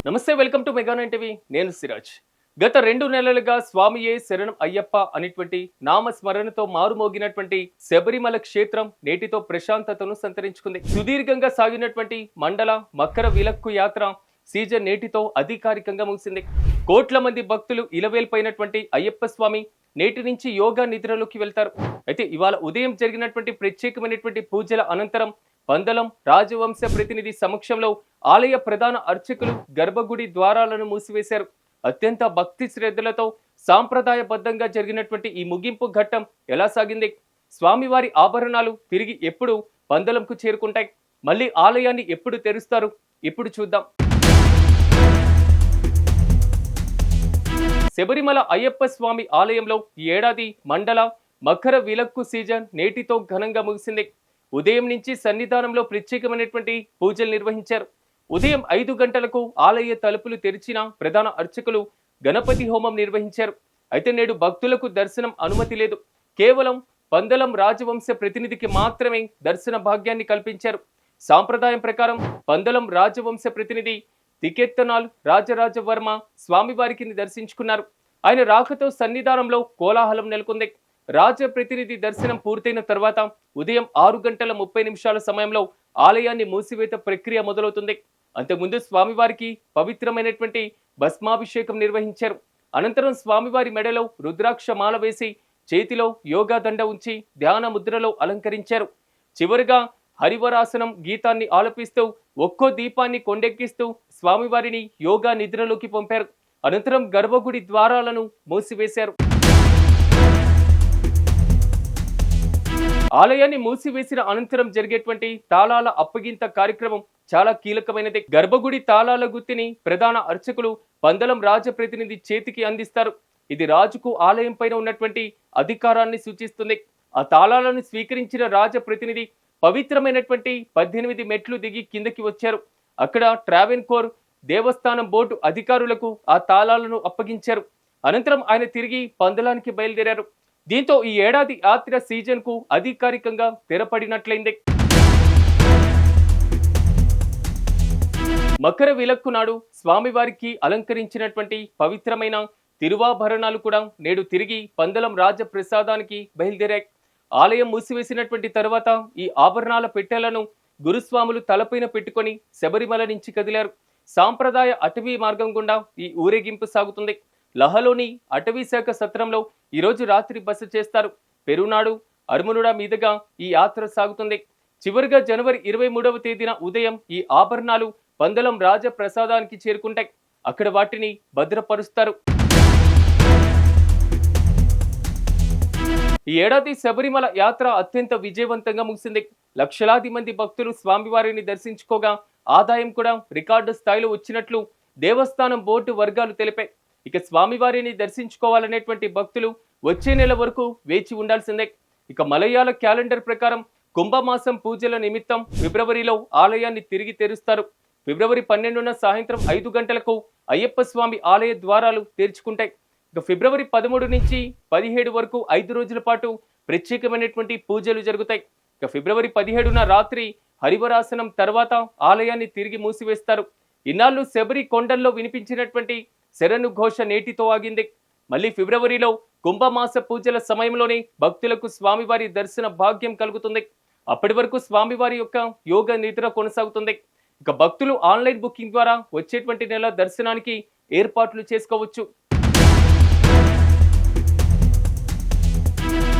నమస్తే, welcome to mega nine TV. నేను సిరాజ్. గత 2 నెలలుగా స్వామియే శరణం అయ్యప్ప అనేటువంటి నామస్మరణతో మారుమోగినటువంటి శబరిమల క్షేత్రం నేటితో ప్రశాంతతను సంతరించుకుంది. సుదీర్ఘంగా సాగినటువంటి మండల మకర విలక్కు యాత్ర సీజన్ నేటితో అధికారికంగా ముగిసింది. కోట్ల మంది భక్తులు ఇలవేల్పైనటువంటి అయ్యప్ప స్వామి నేటి నుంచి యోగా నిద్రలోకి వెళ్తారు. అయితే ఇవాళ ఉదయం జరిగినటువంటి ప్రత్యేకమైనటువంటి పూజల అనంతరం పందలం రాజవంశ ప్రతినిధి సమక్షంలో ఆలయ ప్రధాన అర్చకులు గర్భగుడి ద్వారాలను మూసివేశారు. అత్యంత భక్తి శ్రద్ధలతో సాంప్రదాయబద్ధంగా జరిగినటువంటి ఈ ముగింపు ఘట్టం ఎలా సాగింది? స్వామివారి ఆభరణాలు తిరిగి ఎప్పుడు పందలంకు చేరుకుంటాయి? మళ్ళీ ఆలయాన్ని ఎప్పుడు తెరుస్తారు? ఇప్పుడు చూద్దాం. శబరిమల అయ్యప్ప స్వామి ఆలయంలో ఈ ఏడాది మండల మకర విలక్కు సీజన్ నేటితో ఘనంగా ముగిసింది. ఉదయం నుంచి సన్నిధానంలో ప్రత్యేకమైనటువంటి పూజలు నిర్వహించారు. ఉదయం 5 గంటలకు ఆలయ తలుపులు తెరిచిన ప్రధాన అర్చకులు గణపతి హోమం నిర్వహించారు. అయితే నేడు భక్తులకు దర్శనం అనుమతి లేదు. కేవలం పందలం రాజవంశ ప్రతినిధికి మాత్రమే దర్శన భాగ్యాన్ని కల్పించారు. సాంప్రదాయం ప్రకారం పందలం రాజవంశ ప్రతినిధి తికెత్తనాల్ రాజరాజ వర్మ స్వామివారికి దర్శించుకున్నారు. ఆయన రాకతో సన్నిధానంలో కోలాహలం నెలకొంది. రాజ ప్రతినిధి దర్శనం పూర్తయిన తర్వాత ఉదయం 6:30 సమయంలో ఆలయాన్ని మూసివేత ప్రక్రియ మొదలవుతుంది. అంతకుముందు స్వామివారికి పవిత్రమైనటువంటి భస్మాభిషేకం నిర్వహించారు. అనంతరం స్వామివారి మెడలో రుద్రాక్ష మాల వేసి చేతిలో యోగా దండ ఉంచి ధ్యాన ముద్రలో అలంకరించారు. చివరిగా హరివరాసనం గీతాన్ని ఆలపిస్తూ ఒక్కో దీపాన్ని కొండెక్కిస్తూ స్వామివారిని యోగా నిద్రలోకి పంపారు. అనంతరం గర్భగుడి ద్వారాలను మూసివేశారు. ఆలయాన్ని మూసివేసిన అనంతరం జరిగేటువంటి తాళాల అప్పగింత కార్యక్రమం చాలా కీలకమైనది. గర్భగుడి తాళాల గుత్తిని ప్రధాన అర్చకులు పందలం రాజప్రతినిధి చేతికి అందిస్తారు. ఇది రాజుకు ఆలయం పైన ఉన్నటువంటి అధికారాన్ని సూచిస్తుంది. ఆ తాళాలను స్వీకరించిన రాజప్రతినిధి పవిత్రమైనటువంటి 18 మెట్లు దిగి కిందకి వచ్చారు. అక్కడ ట్రావెన్కోర్ దేవస్థానం బోర్డు అధికారులకు ఆ తాళాలను అప్పగించారు. అనంతరం ఆయన తిరిగి పందలానికి బయలుదేరారు. దీంతో ఈ ఏడాది యాత్ర సీజన్ కు అధికారికంగా తెరపడినట్లయింది. మకర విలక్కు నాడు స్వామివారికి అలంకరించినటువంటి పవిత్రమైన తిరువాభరణాలు కూడా నేడు తిరిగి పందలం రాజప్రసాదానికి బయలుదేరాయి. ఆలయం మూసివేసినటువంటి తర్వాత ఈ ఆభరణాల పెట్టెలను గురుస్వాములు తలపైన పెట్టుకొని శబరిమల నుంచి కదిలారు. సాంప్రదాయ అటవీ మార్గం గుండా ఈ ఊరేగింపు సాగుతుంది. లహలోని అటవీ శాఖ సత్రంలో ఈరోజు రాత్రి బస చేస్తారు. పెరునాడు అరుమునుడ మీదుగా ఈ యాత్ర సాగుతుంది. చివరిగా జనవరి 23వ తేదీన ఉదయం ఈ ఆభరణాలు పందలం రాజ ప్రసాదానికి చేరుకుంటాయి. అక్కడ వాటిని భద్రపరుస్తారు. ఈ ఏడాది శబరిమల యాత్ర అత్యంత విజయవంతంగా ముగిసింది. లక్షలాది మంది భక్తులు స్వామివారిని దర్శించుకోగా ఆదాయం కూడా రికార్డు స్థాయిలో వచ్చినట్లు దేవస్థానం బోర్డు వర్గాలు తెలిపాయి. ఇక స్వామివారిని దర్శించుకోవాలనేటువంటి భక్తులు వచ్చే నెల వరకు వేచి ఉండాల్సిందే. ఇక మలయాళ క్యాలెండర్ ప్రకారం కుంభమాసం పూజల నిమిత్తం ఫిబ్రవరిలో ఆలయాన్ని తిరిగి తెరుస్తారు. ఫిబ్రవరి 12న సాయంత్రం 5 గంటలకు అయ్యప్ప స్వామి ఆలయ ద్వారాలు తెరుచుకుంటాయి. ఇక ఫిబ్రవరి 13 నుంచి 17 వరకు 5 రోజుల పాటు ప్రత్యేకమైనటువంటి పూజలు జరుగుతాయి. ఇక ఫిబ్రవరి 17న రాత్రి హరివరాసనం తర్వాత ఆలయాన్ని తిరిగి మూసివేస్తారు. ఇన్నాళ్ళు శబరి కొండల్లో వినిపించినటువంటి శరణు ఘోష నేటితో ఆగింది. మళ్ళీ ఫిబ్రవరిలో కుంభమాస పూజల సమయంలోనే భక్తులకు స్వామివారి దర్శన భాగ్యం కలుగుతుంది. అప్పటి వరకు స్వామివారి యొక్క యోగ నిద్ర కొనసాగుతుంది. ఇక భక్తులు ఆన్లైన్ బుకింగ్ ద్వారా వచ్చేటువంటి నెల దర్శనానికి ఏర్పాట్లు చేసుకోవచ్చు.